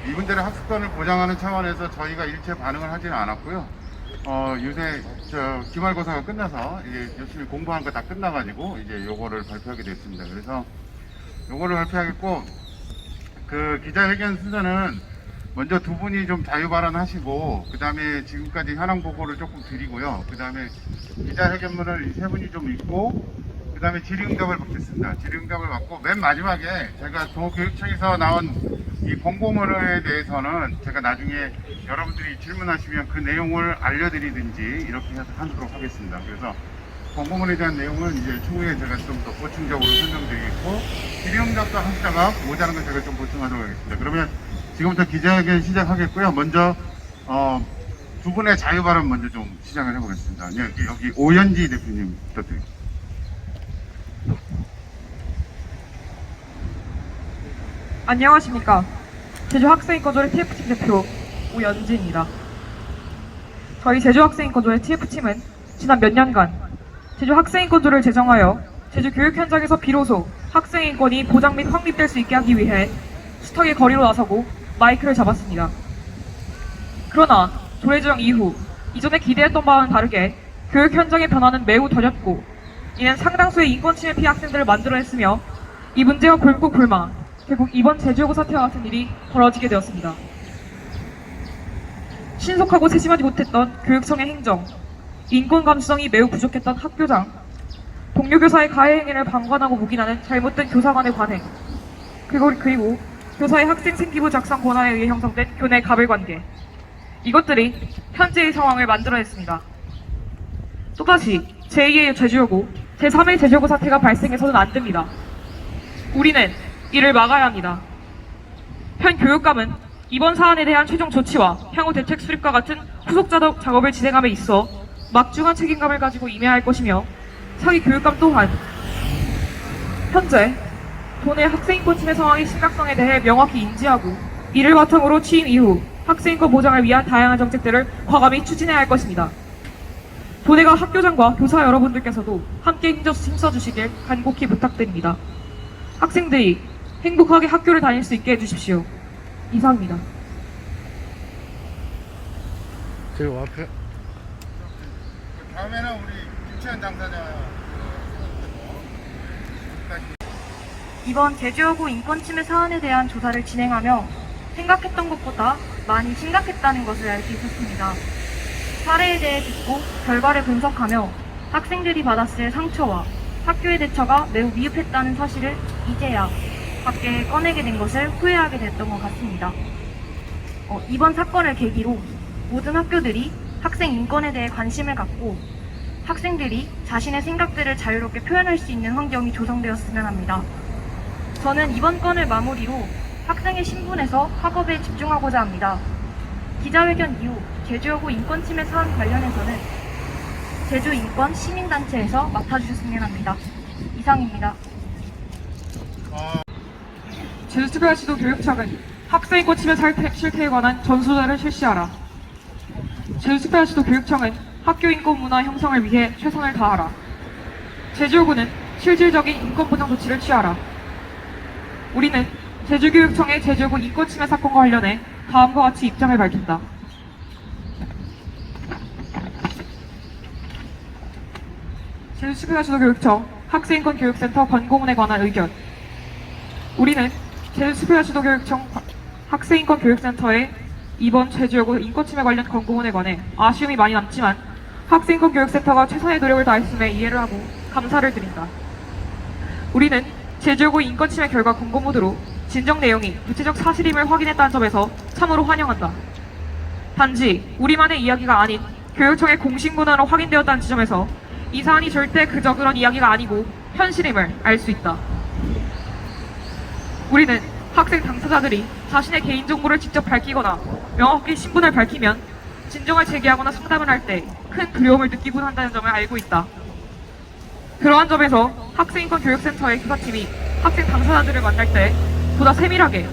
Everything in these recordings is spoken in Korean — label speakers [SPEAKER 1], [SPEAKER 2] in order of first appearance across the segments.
[SPEAKER 1] 이분들의 학습권을 보장하는 차원에서 저희가 일체 반응을 하지는 않았고요. 요새 기말고사가 끝나서 이제 열심히 공부한 거 다 끝나가지고 이제 요거를 발표하게 됐습니다. 그래서 요거를 발표하겠고, 그 기자회견 순서는 먼저 두 분이 좀 자유 발언하시고, 그 다음에 지금까지 현황 보고를 조금 드리고요. 그 다음에 기자회견문을 세 분이 좀 읽고, 그 다음에 질의응답을 받겠습니다. 질의응답을 받고, 맨 마지막에 제가 도교육청에서 나온 이 공고문에 대해서는 제가 나중에 여러분들이 질문하시면 그 내용을 알려드리든지 이렇게 해서 하도록 하겠습니다. 그래서 공고문에 대한 내용은 이제 추후에 제가 좀 더 보충적으로 설명드리겠고, 질의응답도 하시다가 모자란 건 제가 좀 보충하도록 하겠습니다. 그러면 지금부터 기자회견 시작하겠고요. 먼저 두 분의 자유 발언 먼저 좀 시작을 해보겠습니다. 여기 오연지 대표님 부탁드립니다.
[SPEAKER 2] 안녕하십니까. 제주학생인권조례 TF팀 대표 오연지입니다. 저희 제주학생인권조례 TF팀은 지난 몇 년간 제주학생인권조례를 제정하여 제주 교육 현장에서 비로소 학생인권이 보장 및 확립될 수 있게 하기 위해 숱하게 거리로 나서고 마이크를 잡았습니다. 그러나 조례 제정 이후 이전에 기대했던 바와는 다르게 교육 현장의 변화는 매우 더뎠고, 이는 상당수의 인권 침해 피해 학생들을 만들어냈으며, 이 문제가 골고 골마 결국 이번 제주여고 사태와 같은 일이 벌어지게 되었습니다. 신속하고 세심하지 못했던 교육청의 행정, 인권 감수성이 매우 부족했던 학교장, 동료 교사의 가해 행위를 방관하고 묵인하는 잘못된 교사간의 관행, 그리고 교사의 학생 생기부 작성 권한에 의해 형성된 교내 가불관계, 이것들이 현재의 상황을 만들어냈습니다. 또다시 제2의 제주여고, 제3의 제주여고 사태가 발생해서는 안 됩니다. 우리는 이를 막아야 합니다. 현 교육감은 이번 사안에 대한 최종 조치와 향후 대책 수립과 같은 후속 작업을 진행함에 있어 막중한 책임감을 가지고 임해야 할 것이며, 차기 교육감 또한 현재 도내 학생인권 침해 상황의 심각성에 대해 명확히 인지하고, 이를 바탕으로 취임 이후 학생인권 보장을 위한 다양한 정책들을 과감히 추진해야 할 것입니다. 도내가 학교장과 교사 여러분들께서도 함께 힘써주시길 간곡히 부탁드립니다. 학생들이 행복하게 학교를 다닐 수 있게 해주십시오. 이상입니다.
[SPEAKER 3] 지금 앞에
[SPEAKER 1] 다음에는 우리 김채연 당사자.
[SPEAKER 4] 이번 제주여고 인권침해 사안에 대한 조사를 진행하며 생각했던 것보다 많이 심각했다는 것을 알 수 있었습니다. 사례에 대해 듣고 결과를 분석하며 학생들이 받았을 상처와 학교의 대처가 매우 미흡했다는 사실을 이제야 밖에 꺼내게 된 것을 후회하게 됐던 것 같습니다. 이번 사건을 계기로 모든 학교들이 학생 인권에 대해 관심을 갖고 학생들이 자신의 생각들을 자유롭게 표현할 수 있는 환경이 조성되었으면 합니다. 저는 이번 건을 마무리로 학생의 신분에서 학업에 집중하고자 합니다. 기자회견 이후 제주여고 인권침해 사안 관련해서는 제주인권 시민단체에서 맡아주셨으면 합니다. 이상입니다.
[SPEAKER 2] 제주특별시도 교육청은 학생인권 침해 실태에 관한 전수조사를 실시하라. 제주특별시도 교육청은 학교인권 문화 형성을 위해 최선을 다하라. 제주여고는 실질적인 인권보장 조치를 취하라. 우리는 제주교육청의 제주여고 인권침해 사건과 관련해 다음과 같이 입장을 밝힌다. 제주특별시도 교육청 학생인권 교육센터 권고문에 관한 의견. 우리는 제주특별시도 교육청 학생인권 교육센터의 이번 제주여고 인권침해 관련 권고문에 관해 아쉬움이 많이 남지만, 학생인권 교육센터가 최선의 노력을 다했음에 이해를 하고 감사를 드린다. 우리는 제주여고 인권침해 결과 권고문으로 진정 내용이 구체적 사실임을 확인했다는 점에서 참으로 환영한다. 단지 우리만의 이야기가 아닌 교육청의 공식 문화로 확인되었다는 지점에서 이 사안이 절대 그저 그런 이야기가 아니고 현실임을 알 수 있다. 우리는 학생 당사자들이 자신의 개인정보를 직접 밝히거나 명확히 신분을 밝히면 진정을 제기하거나 상담을 할 때 큰 두려움을 느끼곤 한다는 점을 알고 있다. 그러한 점에서 학생인권 교육센터의 교사팀이 학생 당사자들을 만날 때 보다 세밀하게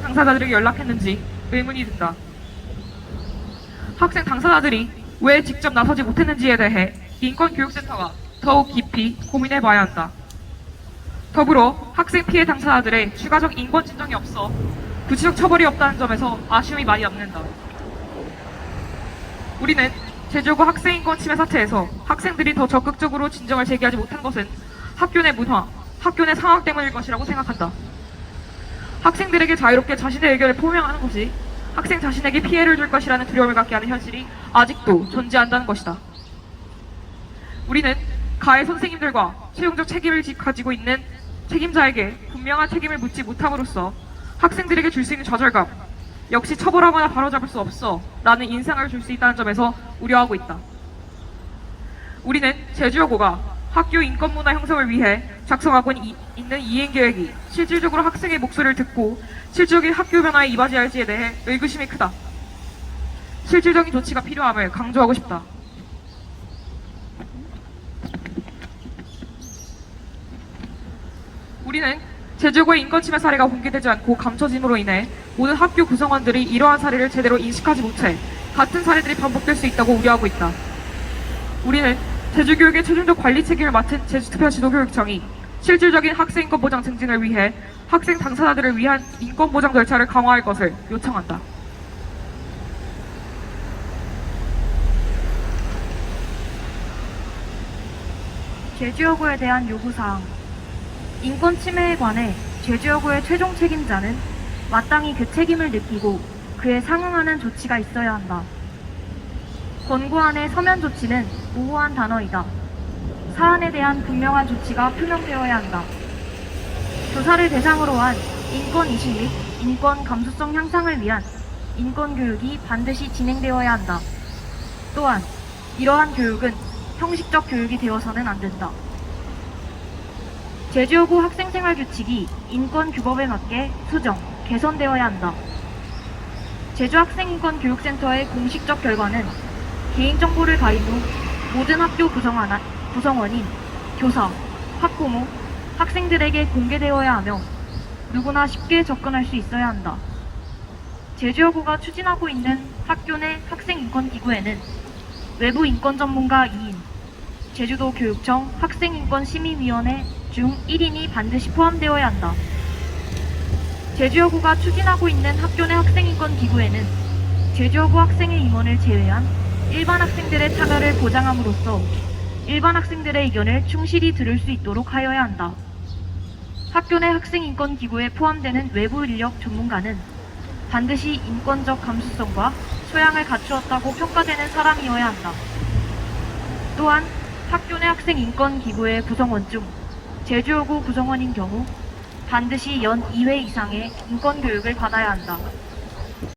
[SPEAKER 2] 당사자들에게 연락했는지 의문이 든다. 학생 당사자들이 왜 직접 나서지 못했는지에 대해 인권교육센터가 더욱 깊이 고민해봐야 한다. 더불어 학생 피해 당사자들의 추가적 인권 진정이 없어 구체적 처벌이 없다는 점에서 아쉬움이 많이 남는다. 우리는 제주여고 학생인권 침해 사태에서 학생들이 더 적극적으로 진정을 제기하지 못한 것은 학교 내 문화, 학교 내 상황 때문일 것이라고 생각한다. 학생들에게 자유롭게 자신의 의견을 표명하는 것이 학생 자신에게 피해를 줄 것이라는 두려움을 갖게 하는 현실이 아직도 존재한다는 것이다. 우리는 가해 선생님들과 최종적 책임을 가지고 있는 책임자에게 분명한 책임을 묻지 못함으로써 학생들에게 줄 수 있는 좌절감, 역시 처벌하거나 바로잡을 수 없어 라는 인상을 줄 수 있다는 점에서 우려하고 있다. 우리는 제주여고가 학교 인권문화 형성을 위해 작성하고 있는 이행계획이 실질적으로 학생의 목소리를 듣고 실질적인 학교 변화에 이바지할지에 대해 의구심이 크다. 실질적인 조치가 필요함을 강조하고 싶다. 우리는 제주여고의 인권침해 사례가 공개되지 않고 감춰짐으로 인해 모든 학교 구성원들이 이러한 사례를 제대로 인식하지 못해 같은 사례들이 반복될 수 있다고 우려하고 있다. 우리는 제주교육의 최종적 관리 책임을 맡은 제주특별지도교육청이 실질적인 학생인권 보장 증진을 위해 학생 당사자들을 위한 인권 보장 절차를 강화할 것을 요청한다.
[SPEAKER 4] 제주여고에 대한 요구사항. 인권 침해에 관해 제주여고의 최종 책임자는 마땅히 그 책임을 느끼고 그에 상응하는 조치가 있어야 한다. 권고안의 서면 조치는 모호한 단어이다. 사안에 대한 분명한 조치가 표명되어야 한다. 교사를 대상으로 한 인권 인식 및 인권 감수성 향상을 위한 인권 교육이 반드시 진행되어야 한다. 또한 이러한 교육은 형식적 교육이 되어서는 안 된다. 제주여고 학생생활 규칙이 인권규범에 맞게 수정, 개선되어야 한다. 제주학생인권교육센터의 공식적 결과는 개인정보를 가린 후 모든 학교 구성원인 교사, 학부모, 학생들에게 공개되어야 하며 누구나 쉽게 접근할 수 있어야 한다. 제주여고가 추진하고 있는 학교 내 학생인권기구에는 외부 인권 전문가 2인, 제주도 교육청 학생인권심의위원회 중 1인이 반드시 포함되어야 한다. 제주여고가 추진하고 있는 학교 내 학생인권기구에는 제주여고 학생의 임원을 제외한 일반 학생들의 참여를 보장함으로써 일반 학생들의 의견을 충실히 들을 수 있도록 하여야 한다. 학교 내 학생인권기구에 포함되는 외부 인력 전문가는 반드시 인권적 감수성과 소양을 갖추었다고 평가되는 사람이어야 한다. 또한 학교 내 학생인권기구의 구성원 중 제주여고 구성원인 경우 반드시 연 2회 이상의 인권교육을 받아야 한다.